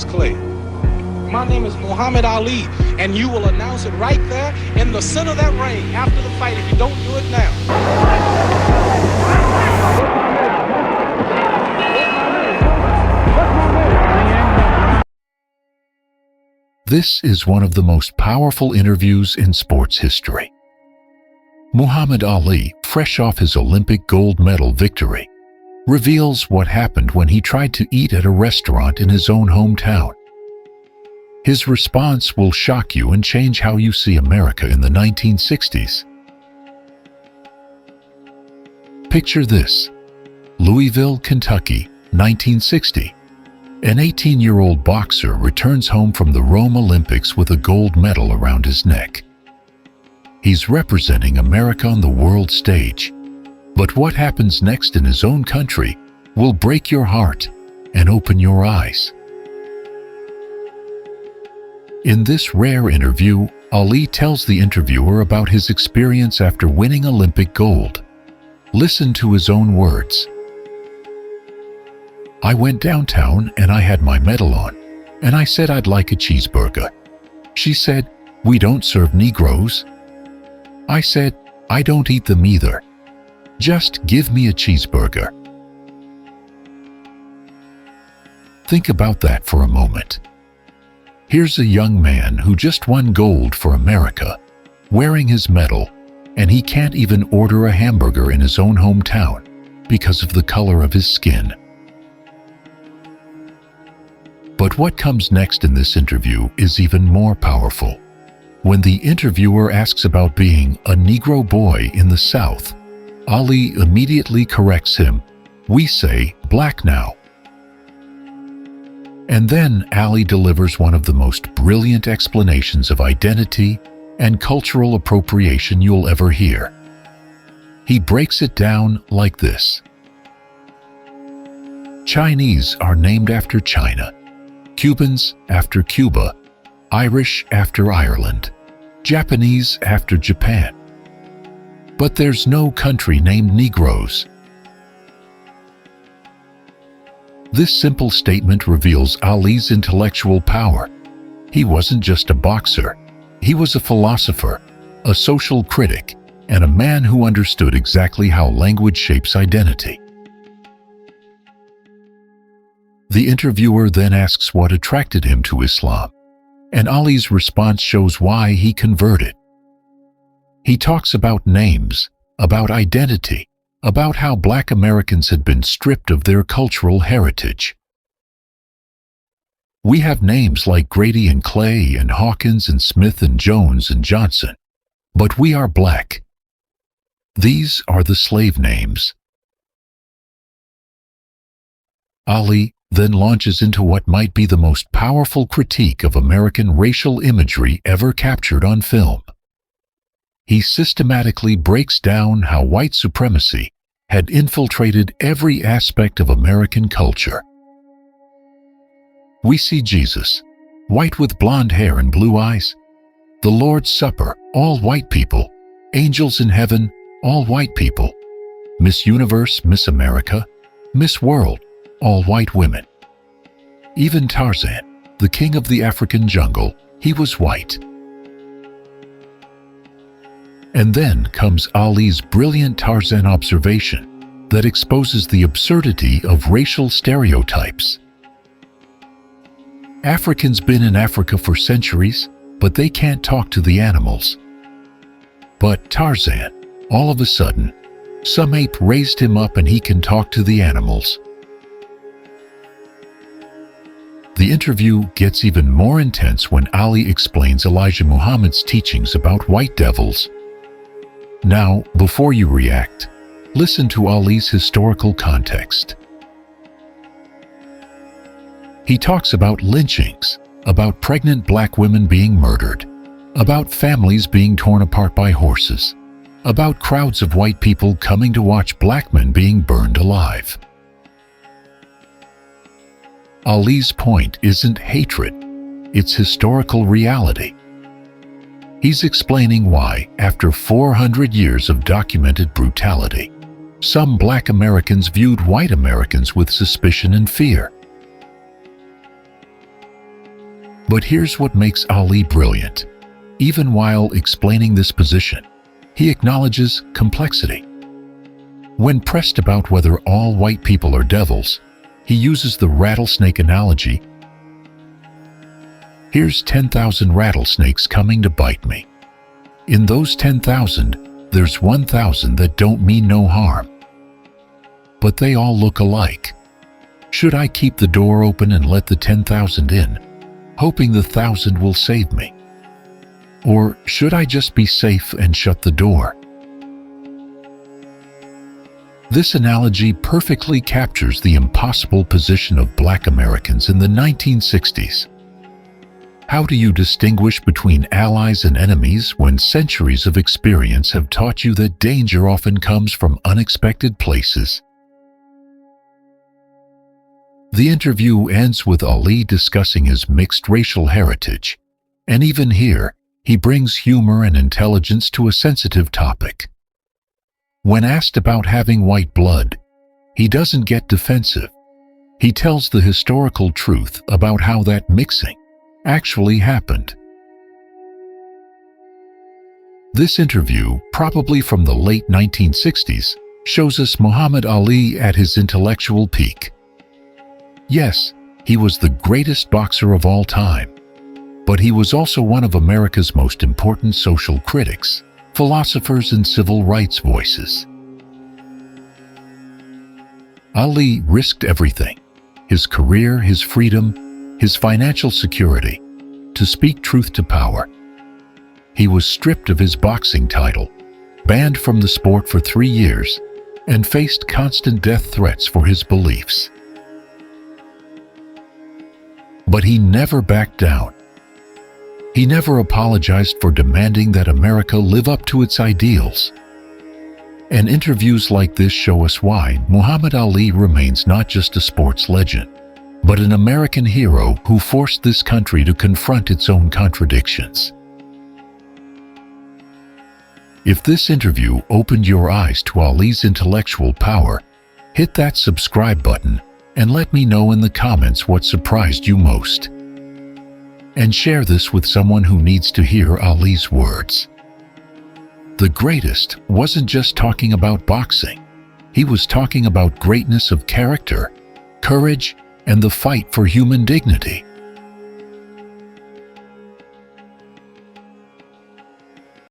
clear. My name is Muhammad Ali, and you will announce it right there in the center of that ring after the fight if you don't do it now. This is one of the most powerful interviews in sports history. Muhammad Ali, fresh off his Olympic gold medal victory, reveals what happened when he tried to eat at a restaurant in his own hometown. His response will shock you and change how you see America in the 1960s. Picture this: Louisville, Kentucky, 1960. An 18-year-old boxer returns home from the Rome Olympics with a gold medal around his neck. He's representing America on the world stage. But what happens next in his own country will break your heart and open your eyes. In this rare interview, Ali tells the interviewer about his experience after winning Olympic gold. Listen to his own words. "I went downtown and I had my medal on, and I said I'd like a cheeseburger. She said, 'We don't serve Negroes.' I said, 'I don't eat them either. Just give me a cheeseburger.'" Think about that for a moment. Here's a young man who just won gold for America, wearing his medal, and he can't even order a hamburger in his own hometown because of the color of his skin. But what comes next in this interview is even more powerful. When the interviewer asks about being a Negro boy in the South, Ali immediately corrects him. "We say black now." And then Ali delivers one of the most brilliant explanations of identity and cultural appropriation you'll ever hear. He breaks it down like this. Chinese are named after China, Cubans after Cuba, Irish after Ireland, Japanese after Japan. But there's no country named Negroes. This simple statement reveals Ali's intellectual power. He wasn't just a boxer. He was a philosopher, a social critic, and a man who understood exactly how language shapes identity. The interviewer then asks what attracted him to Islam, and Ali's response shows why he converted. He talks about names, about identity, about how Black Americans had been stripped of their cultural heritage. We have names like Grady and Clay and Hawkins and Smith and Jones and Johnson, but we are Black. These are the slave names. Ali then launches into what might be the most powerful critique of American racial imagery ever captured on film. He systematically breaks down how white supremacy had infiltrated every aspect of American culture. We see Jesus, white with blonde hair and blue eyes. The Lord's Supper, all white people. Angels in heaven, all white people. Miss Universe, Miss America, Miss World, all white women. Even Tarzan, the king of the African jungle, he was white. And then comes Ali's brilliant Tarzan observation that exposes the absurdity of racial stereotypes. Africans been in Africa for centuries, but they can't talk to the animals. But Tarzan, all of a sudden, some ape raised him up and he can talk to the animals. The interview gets even more intense when Ali explains Elijah Muhammad's teachings about white devils. Now, before you react, listen to Ali's historical context. He talks about lynchings, about pregnant Black women being murdered, about families being torn apart by horses, about crowds of white people coming to watch Black men being burned alive. Ali's point isn't hatred, it's historical reality. He's explaining why, after 400 years of documented brutality, some Black Americans viewed white Americans with suspicion and fear. But here's what makes Ali brilliant. Even while explaining this position, he acknowledges complexity. When pressed about whether all white people are devils, he uses the rattlesnake analogy. Here's 10,000 rattlesnakes coming to bite me. In those 10,000, there's 1,000 that don't mean no harm. But they all look alike. Should I keep the door open and let the 10,000 in, hoping the 1,000 will save me? Or should I just be safe and shut the door? This analogy perfectly captures the impossible position of Black Americans in the 1960s. How do you distinguish between allies and enemies when centuries of experience have taught you that danger often comes from unexpected places? The interview ends with Ali discussing his mixed racial heritage, and even here, he brings humor and intelligence to a sensitive topic. When asked about having white blood, he doesn't get defensive. He tells the historical truth about how that mixing actually happened. This interview, probably from the late 1960s, shows us Muhammad Ali at his intellectual peak. Yes, he was the greatest boxer of all time, but he was also one of America's most important social critics, philosophers, and civil rights voices. Ali risked everything: his career, his freedom, his financial security, to speak truth to power. He was stripped of his boxing title, banned from the sport for 3 years, and faced constant death threats for his beliefs. But he never backed down. He never apologized for demanding that America live up to its ideals. And interviews like this show us why Muhammad Ali remains not just a sports legend, but an American hero who forced this country to confront its own contradictions. If this interview opened your eyes to Ali's intellectual power, hit that subscribe button and let me know in the comments what surprised you most. And share this with someone who needs to hear Ali's words. The greatest wasn't just talking about boxing. He was talking about greatness of character, courage, and the fight for human dignity.